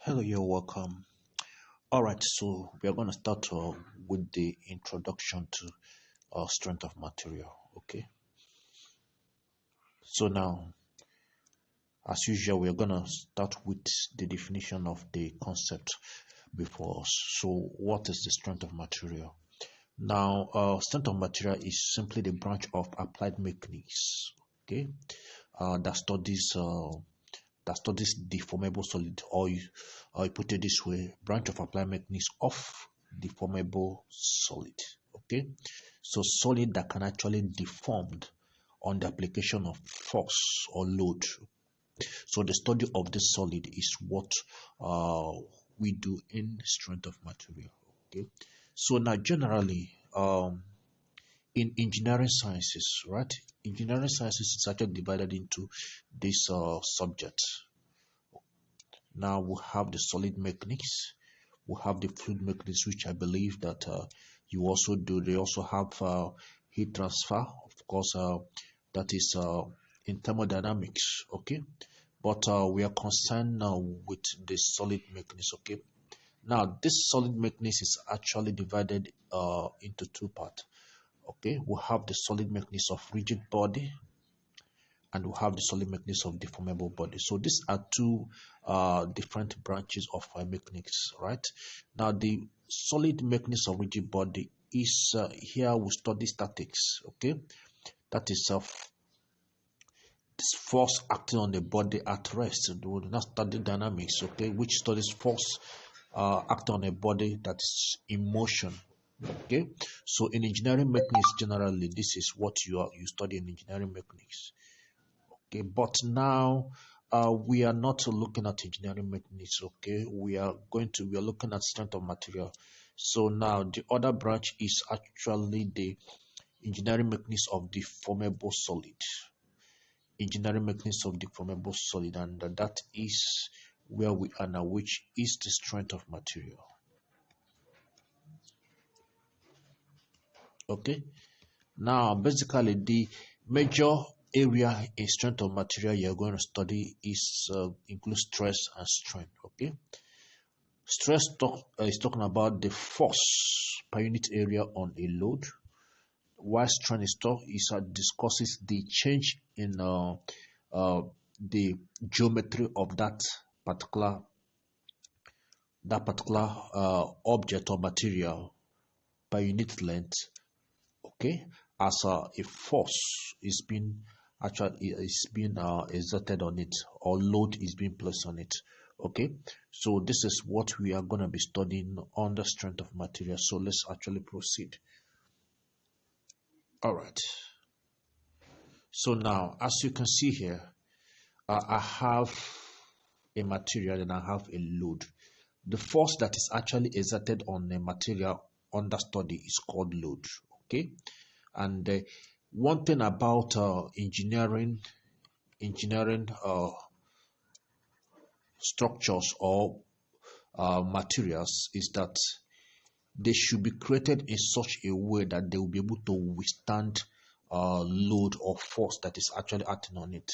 Hello, you're welcome. All right, so we are going to start with the introduction to strength of material. Okay, so now, as usual, we are going to start with the definition of the concept before us. So, what is the strength of material? Now, strength of material is simply the branch of applied mechanics. Okay, that studies deformable solid, or you put it this way, branch of applied mechanics of deformable solid. Okay, so solid that can actually deformed on the application of force or load. So the study of this solid is what we do in strength of material. Okay, so now generally, in engineering sciences, right? Engineering sciences is actually divided into this subject. Now we have the solid mechanics, we have the fluid mechanics, which I believe that you also do. They also have heat transfer, of course, that is in thermodynamics. Okay, but we are concerned now with the solid mechanics. Okay, now this solid mechanics is actually divided into two parts. Okay, we have the solid mechanics of rigid body, and we have the solid mechanics of deformable body. So these are two different branches of mechanics, right? Now the solid mechanics of rigid body is here we study statics. Okay, that is this force acting on the body at rest. We will not study dynamics. Okay, which studies force acting on a body that is in motion. Okay, so in engineering mechanics generally, this is what you study in engineering mechanics. Okay, but now we are not looking at engineering mechanics. Okay, we are looking at strength of material. So now the other branch is actually the engineering mechanics of deformable solid. Engineering mechanics of deformable solid, and that is where we are now, which is the strength of material. Okay, now basically the major area in strength of material you're going to study is includes stress and strain. Okay, is talking about the force per unit area on a load, while strain discusses the change in the geometry of particular that particular object or material per unit length. Okay, as a force is being exerted on it, or load is being placed on it. Okay, so this is what we are going to be studying on the strength of material. So let's actually proceed. All right, so now as you can see here, I have a material and I have a load. The force that is actually exerted on a material under study is called load. Okay, and one thing about engineering structures or materials is that they should be created in such a way that they will be able to withstand load or force that is actually acting on it.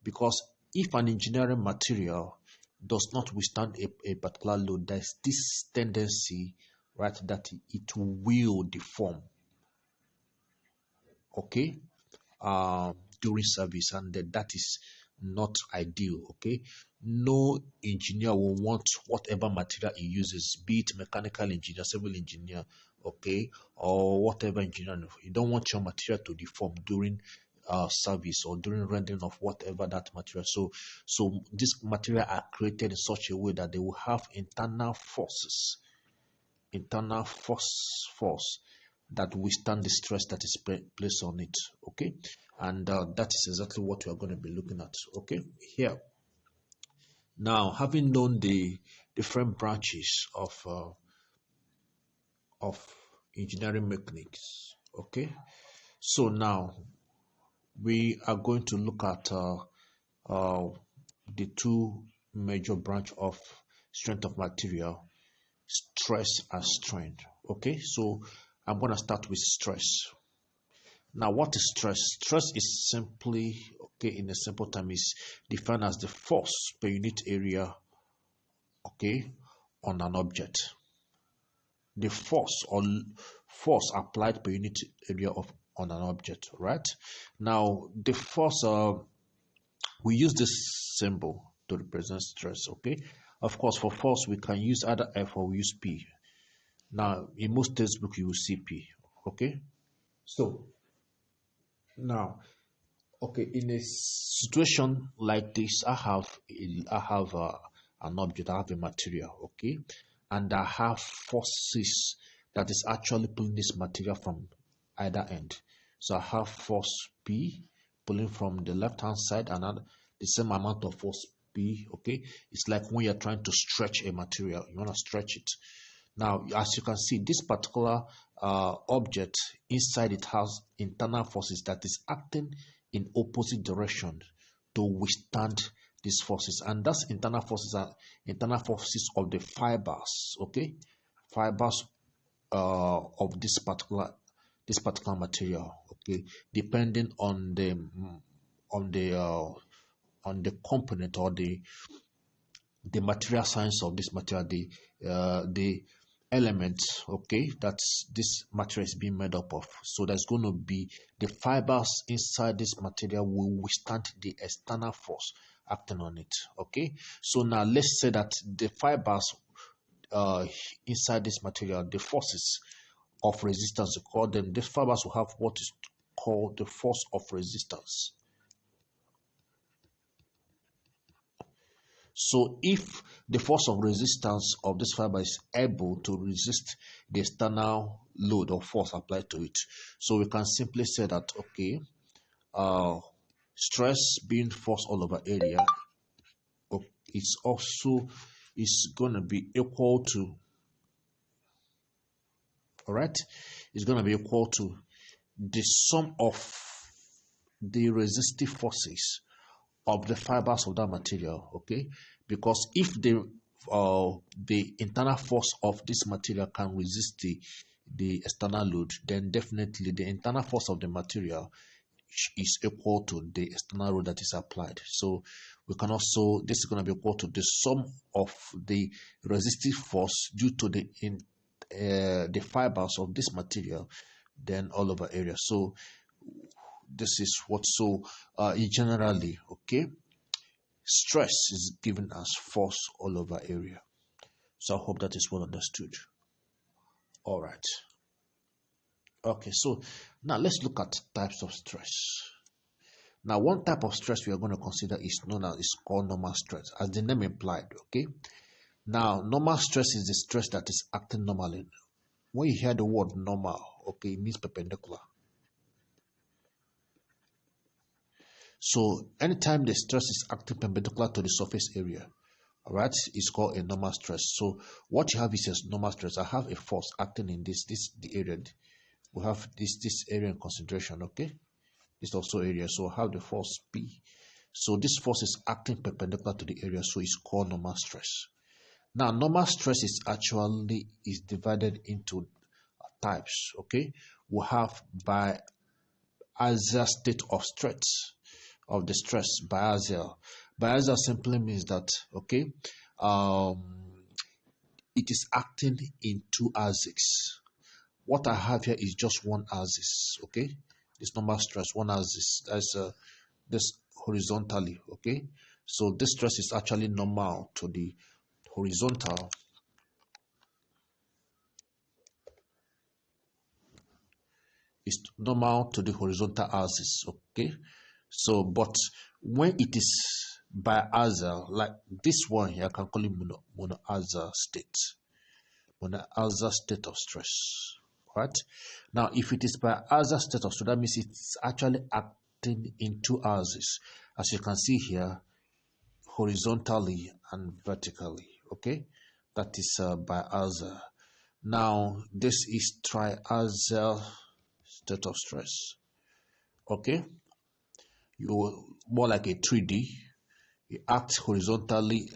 Because if an engineering material does not withstand a particular load, there's this tendency, right, that it will deform. Okay, during service, and that is not ideal. Okay, no engineer will want whatever material he uses, be it mechanical engineer, civil engineer, okay, or whatever engineer. You don't want your material to deform during service or during rendering of whatever that material. So this material are created in such a way that they will have internal force that withstand the stress that is placed on it. Okay, and that is exactly what we are going to be looking at. Okay, here now, having known the different branches of engineering mechanics. Okay, so now we are going to look at the two major branch of strength of material, stress and strain. Okay, so I'm going to start with stress. Now, what is stress? Stress is simply, okay, in a simple term, is defined as the force per unit area okay, on an object. The force applied per unit area of on an object, right? Now the force, we use this symbol to represent stress, okay? Of course, for force we can use either F or we use P. Now in most textbooks you will see P, okay? So now, okay, in a situation like this, I have an object, I have a material, okay, and I have forces that is actually pulling this material from either end. So I have force P pulling from the left hand side and the same amount of force P, okay. It's like when you're trying to stretch a material, you want to stretch it. Now, as you can see, this particular object, inside it has internal forces that is acting in opposite direction to withstand these forces, and that's internal forces are internal forces of the fibers, okay, fibers of this particular material, okay, depending on the component or the material science of this material, the element, okay, that this material is being made up of. So there's going to be the fibers inside this material will withstand the external force acting on it, okay. So now let's say that the fibers inside this material, the forces of resistance, we call them, these fibers will have what is called the force of resistance. So if the force of resistance of this fiber is able to resist the external load or force applied to it, so we can simply say that, okay, stress being force all over area, it's also is going to be equal to, all right, it's going to be equal to the sum of the resistive forces of the fibers of that material, okay, because if the internal force of this material can resist the external load, then definitely the internal force of the material is equal to the external load that is applied. So we can also, this is going to be equal to the sum of the resistive force due to the fibers of this material, then all over area. So this is what, so generally, okay, stress is given as force all over area. So I hope that is well understood. All right. Okay, so now let's look at types of stress. Now, one type of stress we are going to consider is known as, is called normal stress, as the name implied, okay. Now, normal stress is the stress that is acting normally. When you hear the word normal, okay, it means perpendicular. So anytime the stress is acting perpendicular to the surface area, all right, it's called a normal stress. So what you have is a normal stress. I have a force acting in the area. We have this area in concentration, okay. This also area. So I have the force P. So this force is acting perpendicular to the area. So it's called normal stress. Now, normal stress is actually divided into types, okay. We have biaxial state of stress. Of the stress, biaxial. Biaxial simply means that, okay, it is acting in two axes. What I have here is just one axis, okay. This normal stress, one axis, that's this horizontally, okay. So this stress is actually normal to the horizontal. It's normal to the horizontal axis, okay. So, but when it is biaxial, like this one here, I can call it monoaxial state. Monoaxial state of stress, right? Now, if it is biaxial state of stress, that means it's actually acting in two axes, as you can see here, horizontally and vertically, okay? That is biaxial. Now, this is triaxial state of stress, okay? You more like a 3D. You act horizontally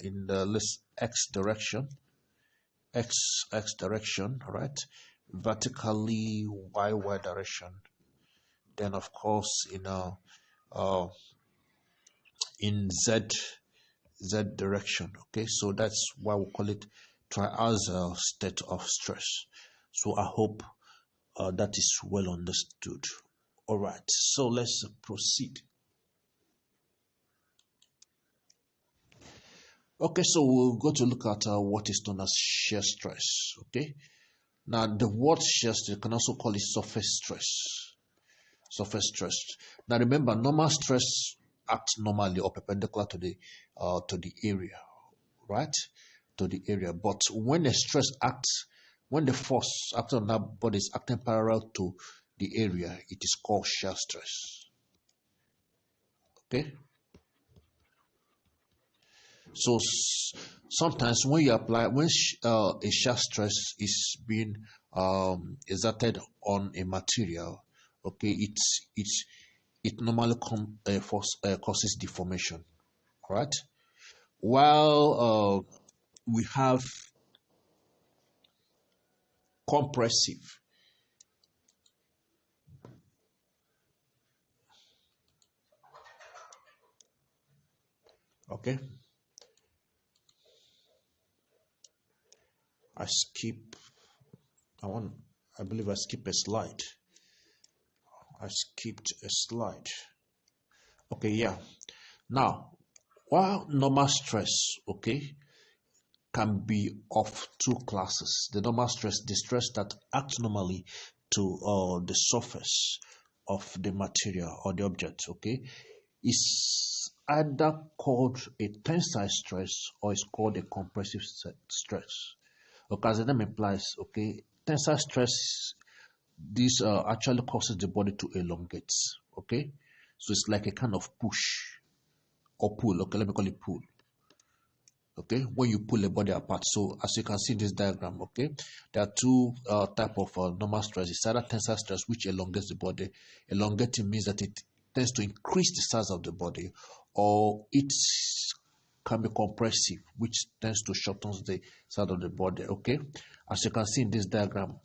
in the x direction, x direction, right? Vertically y direction. Then of course in z Z direction. Okay, so that's why we call it triaxial state of stress. So I hope that is well understood. All right, so let's proceed. Okay, so we'll go to look at what is known as shear stress. Okay, now the word shear stress, you can also call it surface stress. Surface stress. Now remember, normal stress acts normally or perpendicular to the area, right? To the area. But when the stress acts, when the force acting on that body is acting parallel to the area, it is called shear stress. Okay. So sometimes when you apply, when a shear stress is being exerted on a material, okay, it normally causes deformation. All right. While we have compressive, okay. I skip. I believe I skipped a slide. I skipped a slide. Okay, yeah. Now, while normal stress, okay, can be of two classes. The normal stress, the stress that acts normally to the surface of the material or the object, okay, is either called a tensile stress or is called a compressive stress. Okay, as the name implies, okay, tensile stress, this actually causes the body to elongate, okay, so it's like a kind of push or pull. Okay, let me call it pull. Okay, when you pull the body apart. So as you can see in this diagram, okay, there are two type of normal stress. It's either tensile stress, which elongates the body. Elongating means that it tends to increase the size of the body, or it can be compressive, which tends to shorten the size of the body. Okay, as you can see in this diagram,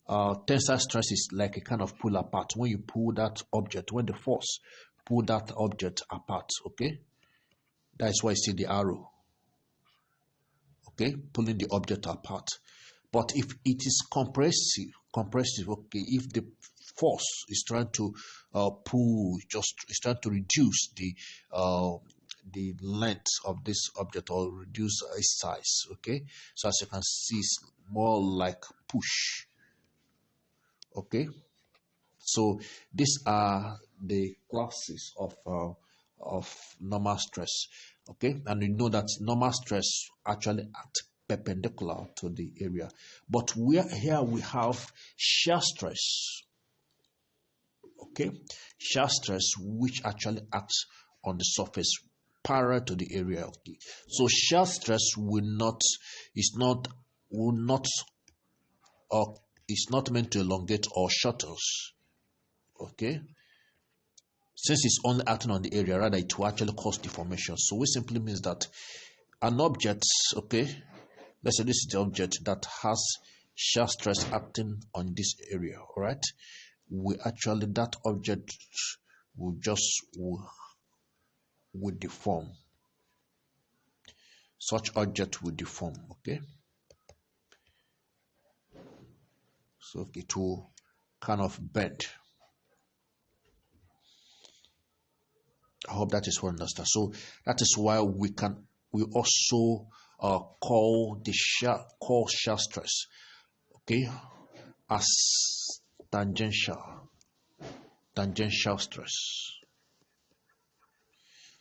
tensile stress is like a kind of pull apart. When you pull that object, when the force pull that object apart, okay, that is why you see the arrow. Okay, pulling the object apart. But if it is compressive, okay, if the force is trying to pull, just is trying to reduce the length of this object or reduce its size, okay, so as you can see, it's more like push. Okay, so these are the classes of normal stress. Okay, and we know that normal stress actually acts perpendicular to the area, but here we have shear stress. Okay, shear stress which actually acts on the surface parallel to the area. Okay, so shear stress will not or is not meant to elongate or shorten. Okay, since it's only acting on the area, rather it will actually cause deformation. So which simply means that an object, okay, let's say this is the object that has shear stress acting on this area, all right, that object will deform. Such object will deform, okay, so it will kind of bend. I hope that is well understood. So that is why we also call shear stress, okay, as tangential stress.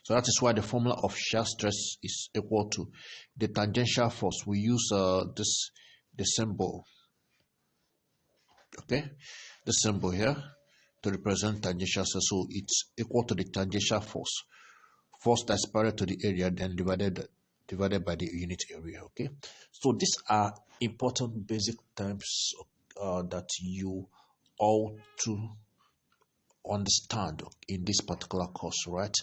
So that is why the formula of shear stress is equal to the tangential force. We use the symbol, okay, the symbol here to represent tangential stress. So it's equal to the tangential force that's parallel to the area, then divided by the unit area. Okay, so these are important basic terms that you ought to understand in this particular course, right?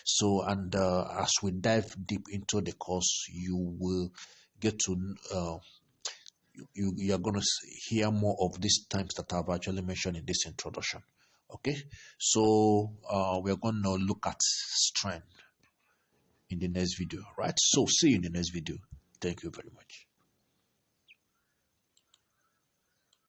So, and as we dive deep into the course, you will get to you are going to hear more of these terms that I've actually mentioned in this introduction. Okay, so we are going to look at strain. in the next video. Right? So see you in the next video. Thank you very much.